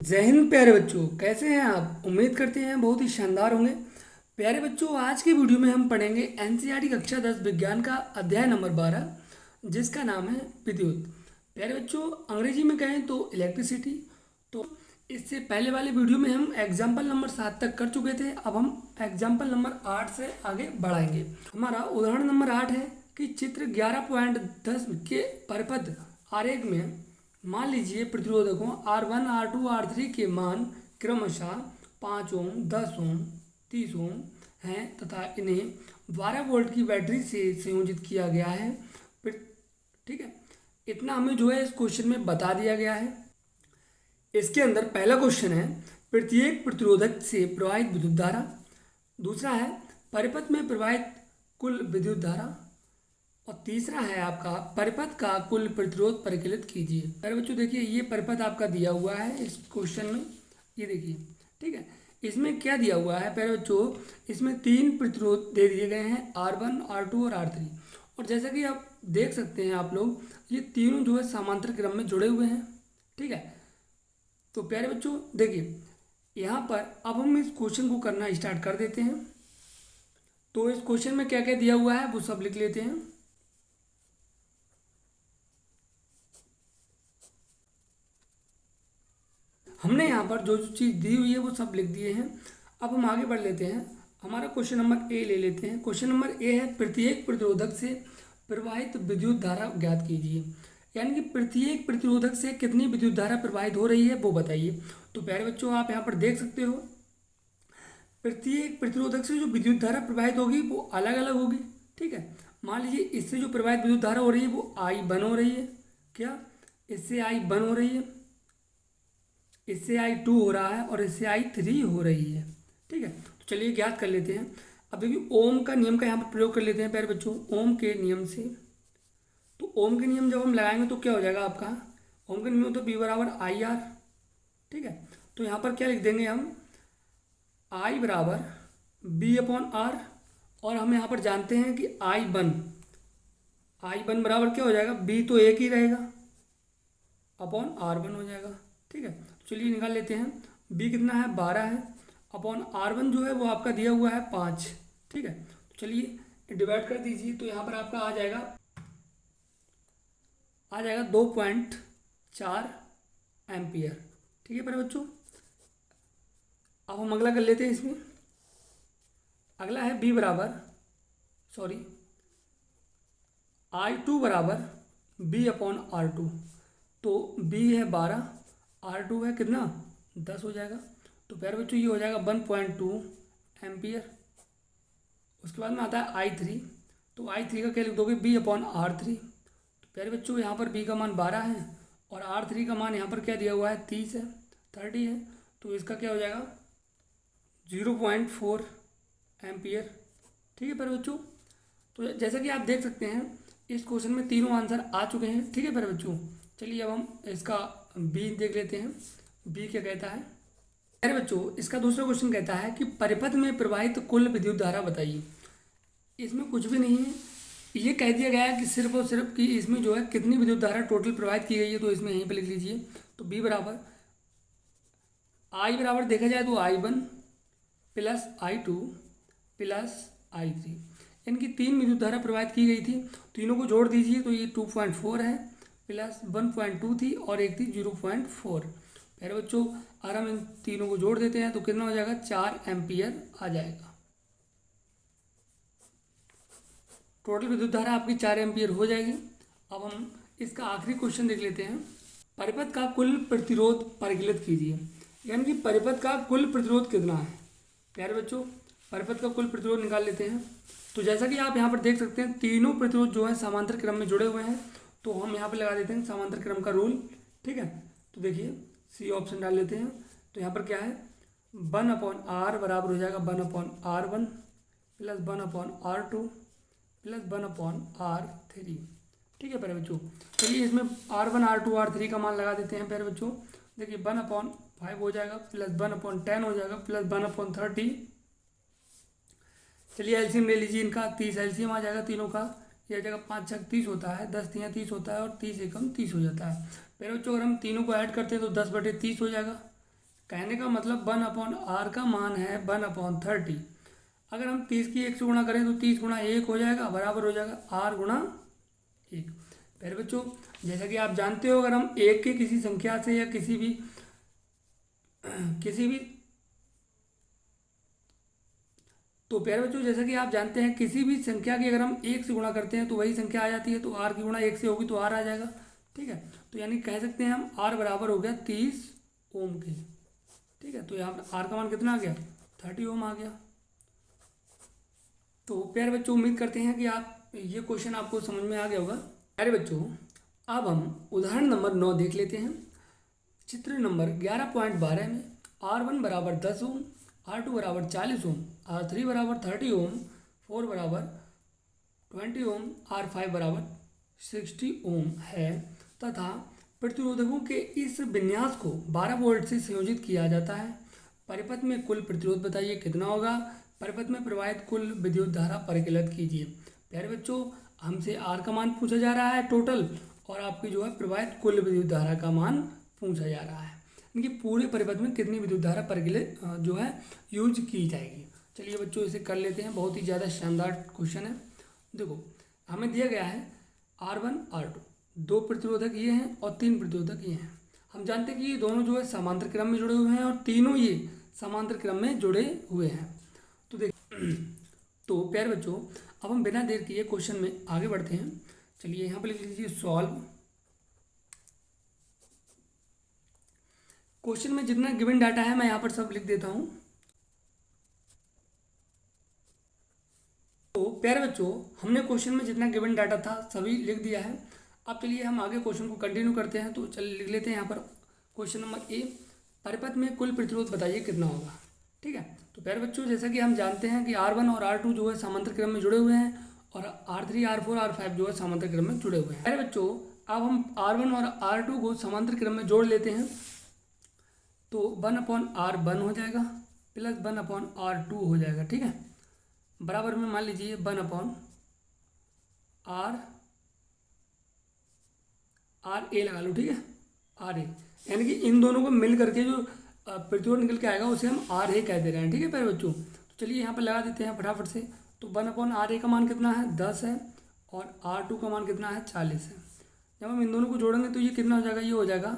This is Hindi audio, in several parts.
जय हिंद प्यारे बच्चों, कैसे हैं आप? उम्मीद करते हैं बहुत ही शानदार होंगे। प्यारे बच्चों, आज की वीडियो में हम पढ़ेंगे एनसीईआरटी कक्षा 10 विज्ञान का अध्याय नंबर 12, जिसका नाम है विद्युत। प्यारे बच्चों, अंग्रेजी में कहें तो इलेक्ट्रिसिटी। तो इससे पहले वाले वीडियो में हम एग्जाम्पल नंबर 7 तक कर चुके थे। अब हम एग्जाम्पल नंबर 8 से आगे बढ़ाएंगे। हमारा उदाहरण नंबर 8 है कि चित्र 11.10 के परिपथ आरेख में मान लीजिए प्रतिरोधकों R1, R2, R3 के मान क्रमशः 5 ओम, 10 ओम, 30 ओम हैं तथा इन्हें 12 वोल्ट की बैटरी से संयोजित किया गया है। फिर ठीक है, इतना हमें जो है इस क्वेश्चन में बता दिया गया है। इसके अंदर पहला क्वेश्चन है प्रत्येक प्रतिरोधक से प्रवाहित विद्युत धारा। दूसरा है परिपथ में प्रवाहित कुल विद्युत धारा। और तीसरा है आपका परिपथ का कुल प्रतिरोध परिकलित कीजिए। अरे बच्चों देखिए, ये परिपथ आपका दिया हुआ है इस क्वेश्चन में, ये देखिए। ठीक है, इसमें क्या दिया हुआ है प्यारे बच्चों, इसमें 3 प्रतिरोध दे दिए गए हैं, R1, R2 और R3। और जैसा कि आप देख सकते हैं आप लोग, ये तीनों जो है समांतर क्रम में जुड़े हुए हैं। ठीक है, तो प्यारे बच्चों देखिए, यहाँ पर अब हम इस क्वेश्चन को करना स्टार्ट कर देते हैं। तो इस क्वेश्चन में क्या क्या दिया हुआ है वो सब लिख लेते हैं। हमने यहाँ पर जो जो चीज़ दी हुई है वो सब लिख दिए हैं। अब हम आगे बढ़ लेते हैं। हमारा क्वेश्चन नंबर ए ले लेते हैं। क्वेश्चन नंबर ए है प्रत्येक प्रतिरोधक से प्रवाहित विद्युत धारा ज्ञात कीजिए। यानी कि प्रत्येक प्रतिरोधक से कितनी विद्युत धारा प्रवाहित हो रही है वो बताइए। तो प्यारे बच्चों, आप यहाँ पर देख सकते हो, प्रत्येक प्रतिरोधक से जो विद्युत धारा प्रवाहित होगी वो अलग अलग होगी। ठीक है, मान लीजिए इससे जो प्रवाहित विद्युत धारा हो रही है वो I1 हो रही है। क्या? इससे I1 हो रही है, इससे I2 हो रहा है और इससे I3 हो रही है। ठीक है, तो चलिए ज्ञात कर लेते हैं। अब देखिए, ओम का नियम का यहाँ पर प्रयोग कर लेते हैं प्यारे बच्चों। ओम के नियम से, तो ओम के नियम जब हम लगाएंगे तो क्या हो जाएगा आपका, ओम का नियम तो B बराबर IR। ठीक है, तो यहाँ पर क्या लिख देंगे हम, I बराबर B/R। और हम यहाँ पर जानते हैं कि I1 बराबर क्या हो जाएगा, B तो एक ही रहेगा अपॉन R1 हो जाएगा। ठीक है, चलिए निकाल लेते हैं। B कितना है, 12 है, अपॉन R1 जो है वो आपका दिया हुआ है 5। ठीक है, तो चलिए डिवाइड कर दीजिए। तो यहाँ पर आपका आ जाएगा 2.4 एम्पियर। ठीक है मेरे बच्चों, अब हम अगला कर लेते हैं। इसमें अगला है I2 बराबर B/R2। तो B है 12, R2 है कितना, 10 हो जाएगा। तो प्यारे बच्चों ये हो जाएगा 1.2 एम्पियर। उसके बाद में आता है I3। तो I3 का क्या लिख दोगे, B/R3। तो प्यारे बच्चों यहाँ पर B का मान 12 है और R3 का मान यहाँ पर क्या दिया हुआ है, 30 है। तो इसका क्या हो जाएगा, 0.4 एम्पियर। ठीक है प्यारे बच्चों, तो जैसा कि आप देख सकते हैं इस क्वेश्चन में तीनों आंसर आ चुके हैं। ठीक है प्यारे बच्चों, चलिए अब हम इसका बी देख लेते हैं। बी क्या कहता है प्यारे बच्चों, इसका दूसरा क्वेश्चन कहता है कि परिपथ में प्रवाहित कुल विद्युत धारा बताइए। इसमें कुछ भी नहीं है, ये कह दिया गया है कि सिर्फ और सिर्फ कि इसमें जो है कितनी विद्युत धारा टोटल प्रवाहित की गई है। तो इसमें यहीं पर लिख लीजिए। तो बी बराबर आई बराबर देखा जाए तो I1 plus I2 plus I3, इनकी 3 विद्युत धारा प्रवाहित की गई थी। तीनों को जोड़ दीजिए तो ये 2.4 है, प्लस 1.2 थी और एक थी 0.4। प्यारे बच्चों अगर हम इन तीनों को जोड़ देते हैं तो कितना हो जाएगा, 4 एम्पियर आ जाएगा। टोटल विद्युत धारा आपकी 4 एम्पियर हो जाएगी। अब हम इसका आखिरी क्वेश्चन देख लेते हैं। परिपथ का कुल प्रतिरोध परिकलित कीजिए। यानी कि परिपथ का कुल प्रतिरोध कितना है। प्यारे बच्चों परिपथ का कुल प्रतिरोध निकाल लेते हैं। तो जैसा कि आप यहाँ पर देख सकते हैं तीनों प्रतिरोध जो है समांतर क्रम में जुड़े हुए हैं। तो हम यहाँ पर लगा देते हैं समांतर क्रम का रूल। ठीक है, तो देखिए सी ऑप्शन डाल लेते हैं। तो यहाँ पर क्या है, 1/R बराबर हो जाएगा 1/R1 plus 1/R2 plus 1/R3। ठीक है प्यारे बच्चों, चलिए इसमें R1, R2, R3 का मान लगा देते हैं। प्यारे बच्चों देखिए 1/5 हो जाएगा प्लस 1/10 हो जाएगा प्लस 1/30। चलिए एलसीएम ले लीजिए इनका, 30 एलसीएम आ जाएगा तीनों का। यह जगह 5 छक 30 होता है, 10 तियाँ 30 होता है और 30 एकम 30 हो जाता है। मेरे बच्चों अगर हम तीनों को ऐड करते हैं तो 10/30 हो जाएगा। कहने का मतलब 1/r का मान है 1/30। अगर हम 30 की 1 से गुणा करें तो 30 गुणा 1 हो जाएगा, बराबर हो जाएगा r गुणा 1। फिर बच्चों जैसा कि आप जानते हो, अगर हम एक के किसी संख्या से या किसी भी तो प्यारे बच्चों जैसा कि आप जानते हैं, किसी भी संख्या की अगर हम 1 से गुणा करते हैं तो वही संख्या आ जाती है, तो r की गुणा 1 से होगी तो r आ जाएगा। ठीक है, तो यानी कह सकते हैं हम r बराबर हो गया 30 ओम के। ठीक है, तो यहाँ पर r का मान कितना आ गया, 30 ओम आ गया। तो प्यारे बच्चों उम्मीद करते हैं कि आप ये क्वेश्चन आपको समझ में आ गया होगा। प्यारे बच्चों अब हम उदाहरण नंबर 9 देख लेते हैं। चित्र नंबर 11.12 में R1 बराबर 10 ओम, R2 बराबर 40 ओम, R3 बराबर 30 ओम, 4 बराबर 20 ओम, R5 बराबर 60 ओम है तथा प्रतिरोधकों के इस विन्यास को 12 वोल्ट से संयोजित किया जाता है। परिपथ में कुल प्रतिरोध बताइए कितना होगा। परिपथ में प्रवाहित कुल विद्युत धारा परिकलित कीजिए। प्यारे बच्चों हमसे R का मान पूछा जा रहा है टोटल, और आपकी जो है प्रवाहित कुल विद्युत धारा का मान पूछा जा रहा है, यानी कि पूरे परिपथ में कितनी विद्युत धारा परिकलित जो है यूज की जाएगी। चलिए बच्चों इसे कर लेते हैं, बहुत ही ज़्यादा शानदार क्वेश्चन है। देखो हमें दिया गया है R1 R2, 2 प्रतिरोधक ये हैं और 3 प्रतिरोधक ये हैं। हम जानते हैं कि ये दोनों जो है समांतर क्रम में जुड़े हुए हैं और तीनों ये समांतर क्रम में जुड़े हुए हैं। तो देख तो प्यारे बच्चों अब हम बिना देर किए क्वेश्चन में आगे बढ़ते हैं। चलिए यहाँ पर लिख लीजिए सॉल्व। क्वेश्चन में जितना गिवन डाटा है मैं यहाँ पर सब लिख देता हूँ। तो प्यारे बच्चों हमने क्वेश्चन में जितना गिवन डाटा था सभी लिख दिया है। अब चलिए हम आगे क्वेश्चन को कंटिन्यू करते हैं। तो चलिए लिख लेते हैं यहाँ पर क्वेश्चन नंबर ए, परिपथ में कुल प्रतिरोध बताइए कितना होगा। ठीक है, तो प्यारे बच्चों जैसा कि हम जानते हैं कि R1 और R2 जो है समांतर क्रम में जुड़े हुए हैं और R3 R4 R5 जो है समांतर क्रम में जुड़े हुए हैं। प्यारे बच्चों अब हम R1 और R2 को समांतर क्रम में जोड़ लेते हैं, तो 1/R1 हो जाएगा प्लस 1/R2 हो जाएगा। ठीक है, बराबर में मान लीजिए 1/RA लगा लो। ठीक है, RA यानी कि इन दोनों को मिल करके जो प्रतिरोध निकल के आएगा उसे हम RA कह दे रहे हैं। ठीक है प्यारे बच्चों, तो चलिए यहाँ पर लगा देते हैं फटाफट से। तो 1/RA का मान कितना है 10 है और R2 का मान कितना है 40 है। जब हम इन दोनों को जोड़ेंगे तो ये कितना हो जाएगा, ये हो जाएगा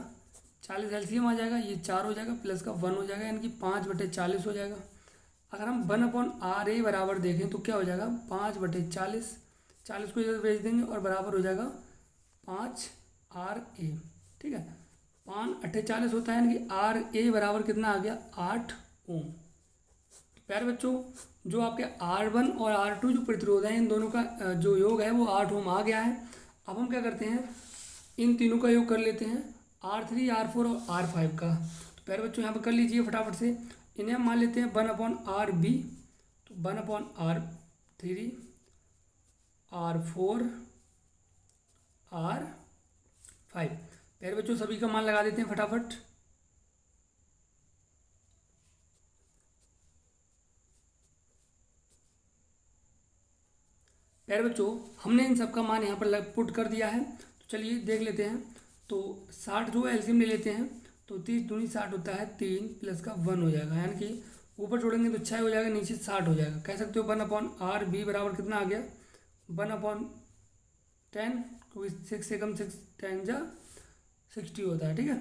40 एलसीएम आ जाएगा, ये 4 हो जाएगा प्लस का 1 हो जाएगा, यानी कि 5/40 हो जाएगा। अगर हम 1/RA बराबर देखें तो क्या हो जाएगा 5/40, 40 को इधर भेज देंगे और बराबर हो जाएगा 5RA। ठीक है, 5/48 होता है, यानी कि RA बराबर कितना आ गया 8 ओम। तो प्यारे बच्चों जो आपके R1 और R2 जो प्रतिरोध है इन दोनों का जो योग है वो 8 ओम आ गया है। अब हम क्या करते हैं, इन तीनों का योग कर लेते हैं R3 R4 और R5 का। तो प्यारे बच्चों यहाँ पर कर लीजिए फटाफट से। इन्हें हम मान लेते हैं 1/RB, तो 1/R3 R4 R5। प्यारे बच्चों सभी का मान लगा देते हैं फटाफट। प्यारे बच्चों हमने इन सब का मान यहाँ पर पुट कर दिया है। तो चलिए देख लेते हैं। तो 60 जो है एलसीएम ले लेते हैं, तो 30 दूनी 60 होता है, 3 प्लस का 1 हो जाएगा, यानी कि ऊपर जोड़ेंगे तो 6 हो जाएगा, नीचे 60 हो जाएगा। कह सकते हो 1/RB बराबर कितना आ गया 1/10, क्योंकि 6 से कम 6 10 जा 60 होता है। ठीक है,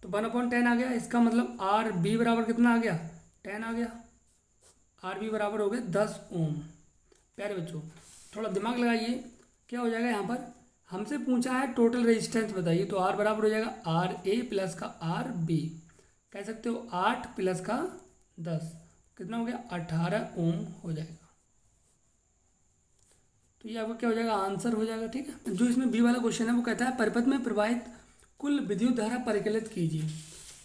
तो 1/10 आ गया। इसका मतलब RB बराबर कितना आ गया 10 आ गया। RB बराबर हो गया 10 ओम। प्यारे बच्चों थोड़ा दिमाग लगाइए, क्या हो जाएगा यहाँ पर हमसे पूछा है टोटल रेजिस्टेंस बताइए, तो R बराबर हो जाएगा RA प्लस का RB। कह सकते हो 8 प्लस का 10 कितना हो गया 18 ओम हो जाएगा। तो ये आपका क्या हो जाएगा आंसर हो जाएगा। ठीक है, जो इसमें बी वाला क्वेश्चन है वो कहता है परिपथ में प्रवाहित कुल विद्युत धारा परिकलित कीजिए।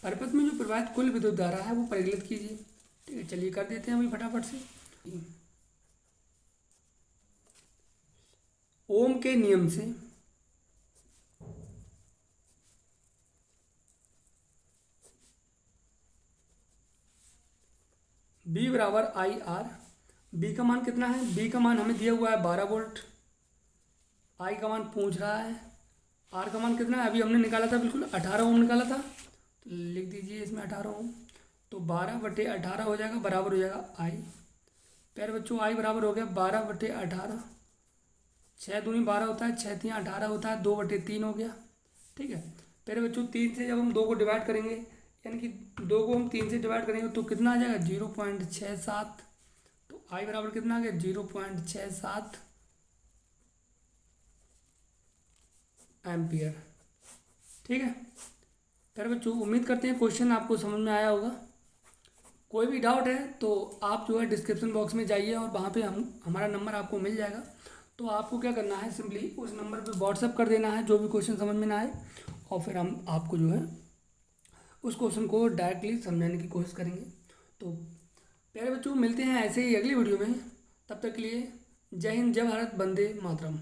परिपथ में जो प्रवाहित कुल विद्युत धारा है वो परिकलित कीजिए। ठीक है, चलिए कर देते हैं अभी फटाफट से। ओम के नियम से B बराबर IR। B का मान कितना है, B का मान हमें दिया हुआ है 12 वोल्ट। I का मान पूछ रहा है, R का मान कितना है अभी हमने निकाला था बिल्कुल 18 ओम निकाला था, तो लिख दीजिए इसमें 18 ओम। तो 12/18 हो जाएगा, बराबर हो जाएगा आई। प्यारे बच्चों आई बराबर हो गया 12/18। 6×2 = 12 होता है, 6×3 = 18 होता है, 2/3 हो गया। ठीक है, प्यारे बच्चों 3 से जब हम 2 को डिवाइड करेंगे, यानी कि 2 को हम 3 से डिवाइड करेंगे तो कितना आ जाएगा 0.67। तो आई बराबर कितना आ गया 0.67 एम्पियर। ठीक है प्यारे बच्चों, उम्मीद करते हैं क्वेश्चन आपको समझ में आया होगा। कोई भी डाउट है तो आप जो है डिस्क्रिप्शन बॉक्स में जाइए और वहाँ पे हमारा नंबर आपको मिल जाएगा। तो आपको क्या करना है, सिंपली उस नंबर पे व्हाट्सअप कर देना है जो भी क्वेश्चन समझ में ना आए, और फिर हम आपको जो है उस क्वेश्चन को डायरेक्टली समझाने की कोशिश करेंगे। तो प्यारे बच्चों, मिलते हैं ऐसे ही अगली वीडियो में। तब तक के लिए जय हिंद, जय भारत, वंदे मातरम।